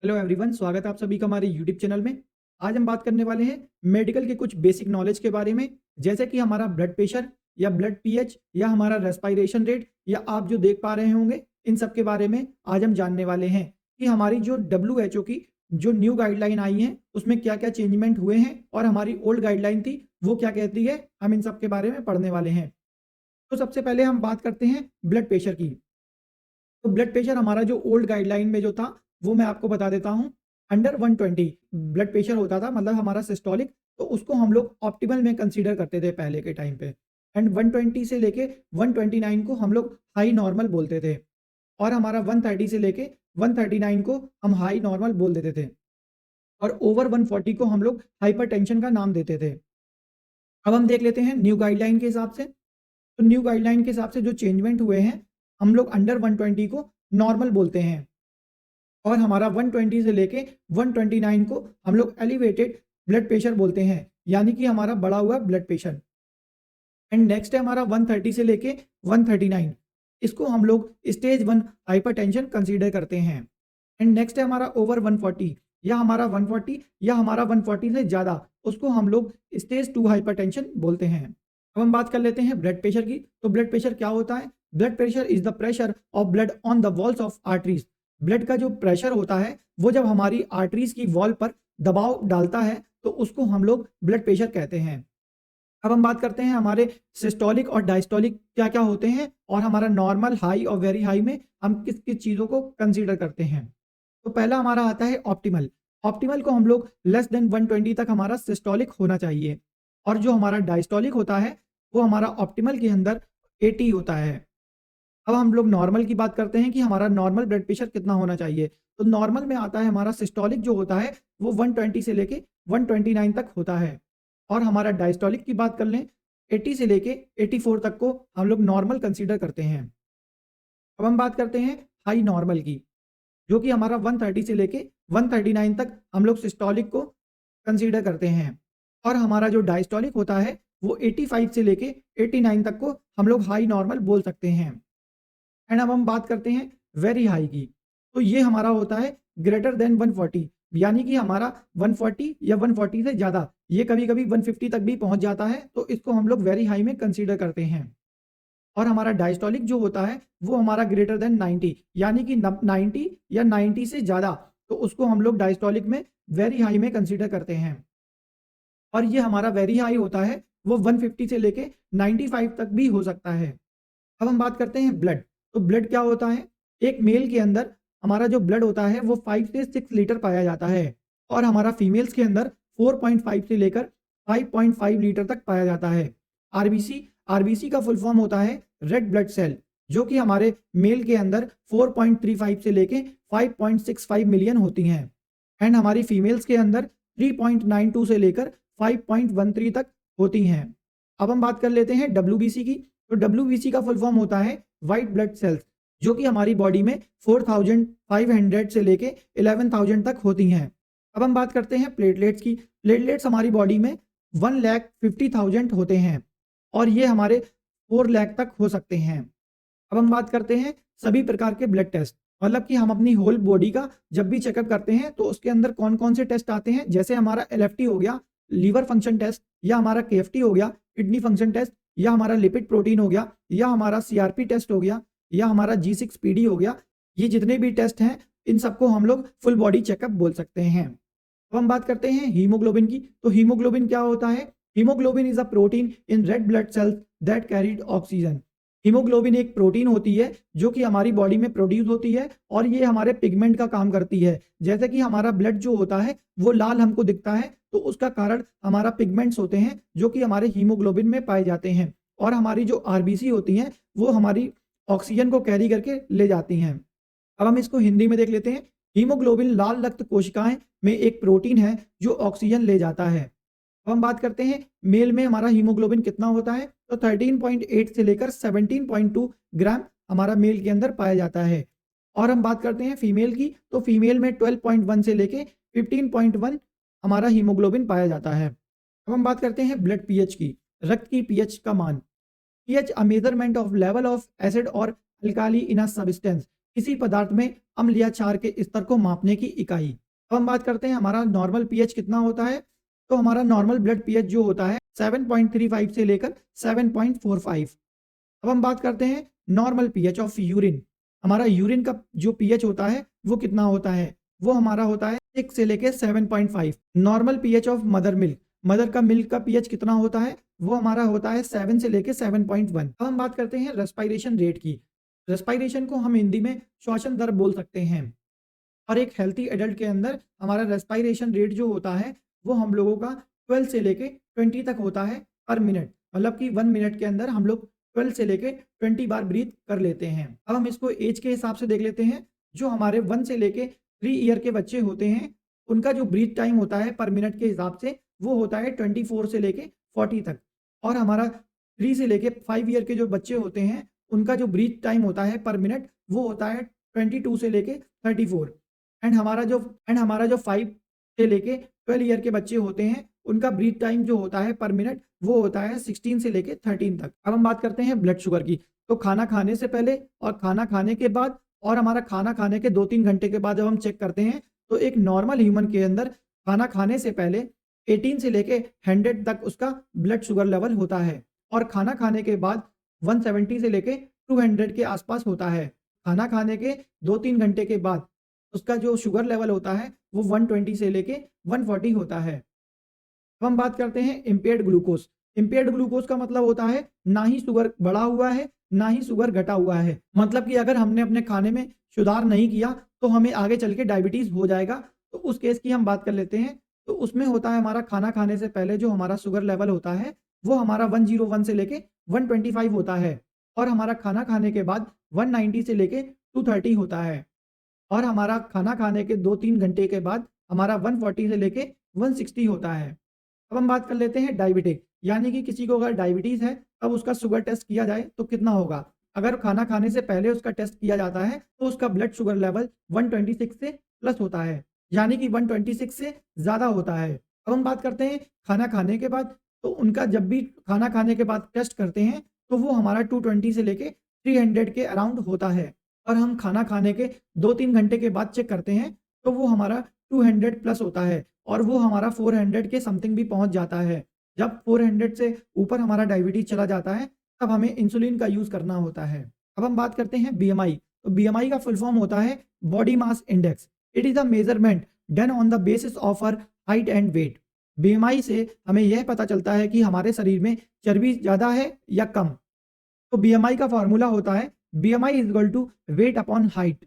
Hello everyone, स्वागत है आप सभी का हमारे यूट्यूब चैनल में। आज हम बात करने वाले हैं मेडिकल के कुछ बेसिक नॉलेज के बारे में, जैसे कि हमारा ब्लड प्रेशर या ब्लड पीएच या हमारा रेस्पिरेशन रेट या आप जो देख पा रहे होंगे, इन सब के बारे में आज हम जानने वाले हैं कि हमारी जो डब्ल्यूएचओ की जो न्यू गाइडलाइन आई है, उसमें क्या-क्या चेंजमेंट हुए हैं और हमारी ओल्ड गाइडलाइन थी, वो क्या कहती है, हम इन सब के बारे में पढ़ने वाले हैं। तो सबसे पहले हम बात करते हैं ब्लड प्रेशर की। तो ब्लड प्रेशर हमारा जो ओल्ड गाइडलाइन में जो था, वो मैं आपको बता देता हूँ। अंडर 120 ब्लड प्रेशर होता था, मतलब हमारा सिस्टोलिक, तो उसको हम लोग ऑप्टिमल में कंसीडर करते थे पहले के टाइम पे। एंड 120 से लेके 129 को हम लोग हाई नॉर्मल बोलते थे और हमारा 130 से लेके 139 को हम हाई नॉर्मल बोल देते थे और ओवर 140 को हम लोग हाइपरटेंशन का नाम देते थे। अब हम देख लेते हैं न्यू गाइडलाइन के हिसाब से। तो न्यू गाइडलाइन के हिसाब से जो चेंजमेंट हुए हैं, हम लोग अंडर 120 को नॉर्मल बोलते हैं और हमारा 120 से लेके 129 को हम लोग एलिवेटेड ब्लड प्रेशर बोलते हैं, यानी कि हमारा बढ़ा हुआ ब्लड प्रेशर। एंड नेक्स्ट है हमारा 130 से लेके 139, इसको हम लोग स्टेज 1 हाइपरटेंशन कंसीडर करते हैं। एंड नेक्स्ट है हमारा ओवर 140 या हमारा 140 या हमारा 140 से ज़्यादा, उसको हम लोग स्टेज 2 हाइपरटेंशन बोलते हैं। अब हम बात कर लेते हैं ब्लड प्रेशर की। तो ब्लड प्रेशर क्या होता है? Blood pressure is the pressure of blood on the walls of arteries. Blood का जो प्रेशर होता है, वो जब हमारी आर्टरीज की वॉल पर दबाव डालता है, तो उसको हम लोग ब्लड प्रेशर कहते हैं। अब हम बात करते हैं हमारे सिस्टोलिक और डायस्टोलिक क्या-क्या होते हैं और हमारा नॉर्मल, हाई और वेरी हाई में हम किस-किस चीज़ों को कंसीडर करते हैं। तो पहला हमारा आता है ऑप्टिमल। ऑप्टिमल को हम लोग लेस देन 120 तक हमारा सिस्टोलिक होना चाहिए और जो हमारा डायस्टोलिक होता है, वो हमारा ऑप्टिमल के अंदर 80 होता है। अब हम लोग नॉर्मल की बात करते हैं कि हमारा नॉर्मल ब्लड प्रेशर कितना होना चाहिए। तो नॉर्मल में आता है हमारा सिस्टोलिक जो होता है, वो 120 से लेके 129 तक होता है और हमारा डायस्टोलिक की बात कर लें, 80 से लेके 84 तक को हम लोग नॉर्मल कंसीडर करते हैं। अब हम बात करते हैं हाई नॉर्मल की, जो कि हमारा 130 से लेके 139 तक हम लोग सिस्टोलिक को कंसीडर करते हैं और हमारा जो डायस्टोलिक होता है, वो 85 से लेके 89 तक को हम लोग हाई नॉर्मल बोल सकते हैं। एंड अब हम बात करते हैं वेरी हाई की। तो ये हमारा होता है ग्रेटर देन 140, यानी कि हमारा 140 या 140 से ज़्यादा, ये कभी-कभी 150 तक भी पहुँच जाता है, तो इसको हम लोग वेरी हाई में कंसीडर करते हैं। और हमारा डायस्टोलिक जो होता है, वो हमारा ग्रेटर देन 90, यानी कि 90 या 90 से ज़्यादा, तो उसको हम लोग डायस्टोलिक में वेरी हाई में कंसीडर करते हैं। और ये हमारा वेरी हाई होता है, वो 150 से लेके 95 तक भी हो सकता है। अब हम बात करते हैं ब्लड। तो ब्लड क्या होता है? एक मेल के अंदर हमारा जो ब्लड होता है, वो 5 से 6 लीटर पाया जाता है और हमारा फीमेल्स के अंदर 4.5 से लेकर 5.5 लीटर तक पाया जाता है। आरबीसी, आरबीसी का फुल फॉर्म होता है रेड ब्लड सेल, जो कि हमारे मेल के अंदर 4.35 से लेके 5.65 मिलियन होती हैं एंड हमारी फीमेल्स के अंदर 3.92 से लेकर 5.13 तक होती हैं। अब हम बात कर लेते हैं डब्ल्यूबीसी की। तो डब्ल्यूबीसी का फुल फॉर्म होता है व्हाइट ब्लड सेल्स, जो कि हमारी बॉडी में 4500 से लेके 11000 तक होती हैं। अब हम बात करते हैं प्लेटलेट्स की। प्लेटलेट्स हमारी बॉडी में 1,50,000 होते हैं और ये हमारे 4 लाख तक हो सकते हैं। अब हम बात करते हैं सभी प्रकार के ब्लड टेस्ट, मतलब कि हम अपनी होल बॉडी का जब भी चेकअप करते हैं, तो उसके अंदर कौन-कौन से टेस्ट आते हैं, जैसे हमारा एलएफटी हो गया, लीवर फंक्शन टेस्ट, या हमारा केएफटी हो गया, किडनी फंक्शन टेस्ट, या हमारा लिपिड प्रोटीन हो गया, या हमारा सीआरपी टेस्ट हो गया, या हमारा जी6पीडी हो गया। ये जितने भी टेस्ट हैं, इन सबको हम लोग फुल बॉडी चेकअप बोल सकते हैं। अब हम बात करते हैं हीमोग्लोबिन की। तो हीमोग्लोबिन क्या होता है? Haemoglobin is a protein in red blood cells that carried oxygen. Haemoglobin एक प्रोटीन होती है, जो कि हमारी बॉडी में प्रोड्यूस होती है और ये हमारे पिगमेंट का काम करती है। जैसे कि हमारा ब्लड जो होता है, वो लाल हमको दिखता है, तो उसका कारण हमारा पिगमेंट्स होते हैं, जो कि हमारे हीमोग्लोबिन में पाए जाते हैं और हमारी जो आरबीसी होती हैं, वो हमारी ऑक्सीजन को कैरी करके ले जाती हैं। अब हम इसको हिंदी में देख लेते हैं। हीमोग्लोबिन लाल रक्त कोशिकाएं में एक प्रोटीन है, जो ऑक्सीजन ले जाता है। अब हम बात करते हैं मेल में हमारा हीमोग्लोबिन कितना होता है। तो 13.8 से लेकर 17.2 ग्राम हमारा मेल के अंदर पाया जाता है। और हम बात करते हैं फीमेल की। तो फीमेल में 12.1 से लेके 15.1 हमारा हीमोग्लोबिन पाया जाता है। अब हम बात करते हैं ब्लड पीएच की, रक्त की पीएच का मान। PH a measurement of level of acid और अल्काली इन अ सब्सटेंस। किसी पदार्थ में अम्ल या क्षार के स्तर को मापने की इकाई। अब हम बात करते हैं हमारा नॉर्मल पीएच कितना होता है। तो हमारा नॉर्मल ब्लड पीएच जो होता है 7.35 से लेकर 7.45। अब हम बात करते हैं नॉर्मल पीएच ऑफ यूरिन। हमारा यूरिन का जो पीएच होता है वो कितना होता है, वो हमारा होता है 6 से लेके 7.5। Normal pH of mother milk, mother का मिल्क का पीएच कितना होता है, वो हमारा होता है 7 से लेके 7.1। अब हम बात करते हैं रेस्पिरेशन रेट की। रेस्पिरेशन को हम हिंदी में श्वसन दर बोल सकते हैं। और एक हेल्थी एडल्ट के अंदर हमारा रेस्पिरेशन रेट जो होता है वो हम लोगों का 12 से लेके 20 तक होता है पर मिनट। मतलब कि 1 मिनट के अंदर हम लोग 12 से लेके 20 बार ब्रीथ कर लेते हैं। अब हम इसको एज के हिसाब से देख लेते हैं। जो हमारे 1 से लेके 3 ईयर के बच्चे होते हैं उनका जो ब्रीथ टाइम होता है पर मिनट के हिसाब से वो होता है 24 से लेके 40 तक। और हमारा 3 से लेके 5 ईयर के जो बच्चे होते हैं उनका जो ब्रीथ टाइम होता है पर मिनट वो होता है 22 से लेके 34। एंड हमारा जो 5 से लेके 12 ईयर के बच्चे होते हैं उनका ब्रीथ टाइम जो होता है पर मिनट वो होता है 16 से लेके 13 तक। अब हम बात करते हैं ब्लड शुगर की। तो खाना खाने से पहले और खाना खाने के बाद और हमारा खाना खाने के 2-3 घंटे के बाद जब हम चेक करते हैं तो एक नॉर्मल ह्यूमन के अंदर खाना खाने से पहले 18 से लेके 100 तक उसका ब्लड शुगर लेवल होता है और खाना खाने के बाद 170 से लेके 200 के आसपास होता है। खाना खाने के 2-3 घंटे के बाद उसका जो शुगर लेवल होता है वो 120 से लेके 140 होता है। अब हम बात करते हैं इम्पेयर्ड ग्लूकोज। इम्पेयर्ड ग्लूकोज का मतलब होता है ना ही शुगर बढ़ा हुआ है ना ही शुगर घटा हुआ है। मतलब कि अगर हमने अपने खाने में सुधार नहीं किया तो हमें आगे चल के डायबिटीज हो जाएगा। तो उस केस की हम बात कर लेते हैं। तो उसमें होता है हमारा खाना खाने से पहले जो हमारा शुगर लेवल होता है वो हमारा 101 से लेके 125 होता है और हमारा खाना खाने के बाद 190 से लेके 230 होता है और हमारा खाना खाने के 2-3 घंटे के बाद हमारा 140 से लेके 160 होता है। अब हम बात कर लेते हैं डायबिटिक, यानी कि किसी को अगर डायबिटीज़ है तब उसका शुगर टेस्ट किया जाए तो कितना होगा। अगर खाना खाने से पहले उसका टेस्ट किया जाता है तो उसका ब्लड शुगर लेवल 126 से प्लस होता है, यानी कि 126 से ज़्यादा होता है। अब हम बात करते हैं खाना खाने के बाद। तो उनका जब भी खाना खाने के बाद टेस्ट करते हैं तो वो हमारा 220 से लेके 300 के अराउंड होता है और हम खाना खाने के 2-3 घंटे के बाद चेक करते हैं तो वो हमारा 200 प्लस होता है और वो हमारा 400 के समथिंग भी पहुंच जाता है। जब 400 से ऊपर हमारा डायबिटीज चला जाता है तब हमें इंसुलिन का यूज़ करना होता है। अब हम बात करते हैं बीएमआई। तो बीएमआई का फुल फॉर्म होता है body mass index. It is a measurement done on the basis of our height and weight. BMI से हमें यह पता चलता है कि हमारे शरीर में चर्बी ज़्यादा है या कम। तो बीएमआई का फॉर्मूला होता है BMI is equal to weight upon height.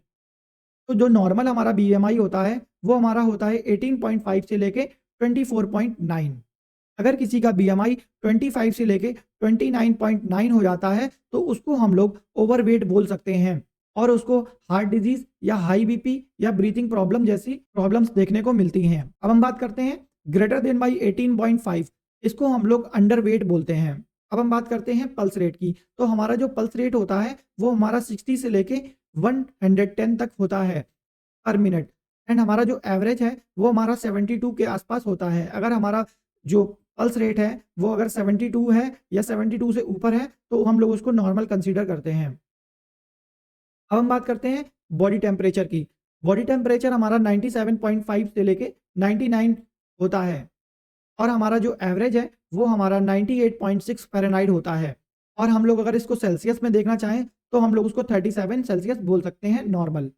तो जो नॉर्मल हमारा BMI होता है वो हमारा होता है 18.5 से लेके 24.9। अगर किसी का BMI 25 से लेके 29.9 हो जाता है तो उसको हम लोग ओवरवेट बोल सकते हैं और उसको हार्ट डिजीज या हाई बीपी या ब्रीथिंग प्रॉब्लम जैसी प्रॉब्लम्स देखने को मिलती हैं। अब हम बात करते हैं ग्रेटर देन बाई 18.5, इसको हम लोग अंडरवेट बोलते हैं। अब हम बात करते हैं पल्स रेट की। तो हमारा जो पल्स रेट होता है वो हमारा 60 से लेके 110 तक होता है पर मिनट एंड हमारा जो एवरेज है वो हमारा 72 के आसपास होता है। अगर हमारा जो पल्स रेट है वो अगर 72 है या 72 से ऊपर है तो हम लोग उसको नॉर्मल कंसीडर करते हैं। अब हम बात करते हैं बॉडी टेम्परेचर की। बॉडी टेम्परेचर हमारा 97.5 से लेके 99 होता है और हमारा जो एवरेज है वो हमारा 98.6 फ़ारेनहाइट होता है और हम लोग अगर इसको सेल्सियस में देखना चाहें तो हम लोग उसको 37 सेल्सियस बोल सकते हैं नॉर्मल।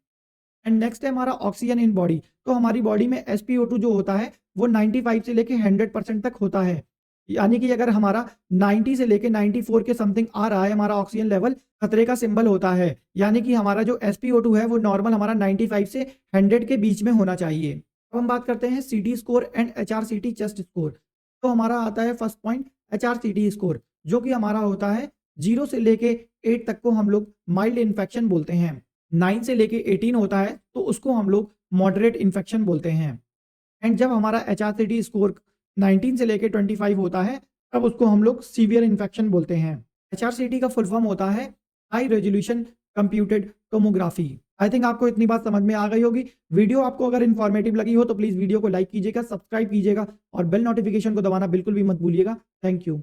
एंड नेक्स्ट है हमारा ऑक्सीजन इन बॉडी। तो हमारी बॉडी में SpO2 जो होता है वो 95 से लेके 100% तक होता है, यानी कि अगर हमारा 90 से लेके 94 के समथिंग आ रहा है हमारा ऑक्सीजन लेवल, खतरे का सिंबल होता है, यानी कि हमारा जो SpO2 है वो नॉर्मल हमारा 95 से 100 के बीच में होना चाहिए। अब हम बात करते हैं CT score and HRCT chest score. तो हमारा आता है फर्स्ट पॉइंट HRCT स्कोर, जो कि हमारा होता है 0 से लेके 8 तक को हम लोग माइल्ड इन्फेक्शन बोलते हैं। 9 से लेके 18 होता है तो उसको हम लोग मॉडरेट इन्फेक्शन बोलते हैं। एंड जब हमारा HRCT स्कोर 19 से लेके 25 होता है तब उसको हम लोग सीवियर इन्फेक्शन बोलते हैं। HRCT का फुल फॉर्म होता है high resolution computed tomography. I think आपको इतनी बात समझ में आ गई होगी। वीडियो आपको अगर इन्फॉर्मेटिव लगी हो तो प्लीज़ वीडियो को लाइक कीजिएगा, सब्सक्राइब कीजिएगा और बेल नोटिफिकेशन को दबाना बिल्कुल भी मत भूलिएगा। Thank you.